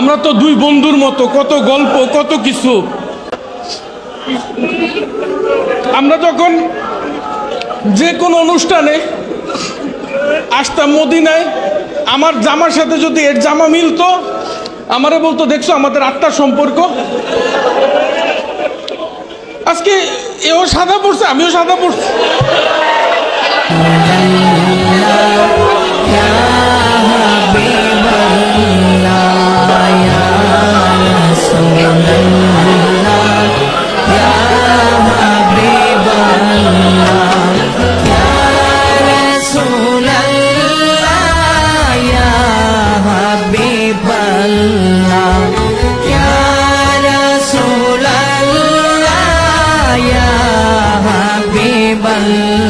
আমরা তো দুই বন্ধুর মতো, কত গল্প, কত কিছু। আমরা যখন যে কোনো অনুষ্ঠানে আসতাম মদিনায়, আমার জামার সাথে যদি এর জামা মিলতো, আমারে বলতো, দেখছো আমাদের আত্মার সম্পর্ক। আজকে এও সাদা পড়ছে, আমিও সাদা পড়ছি। Bal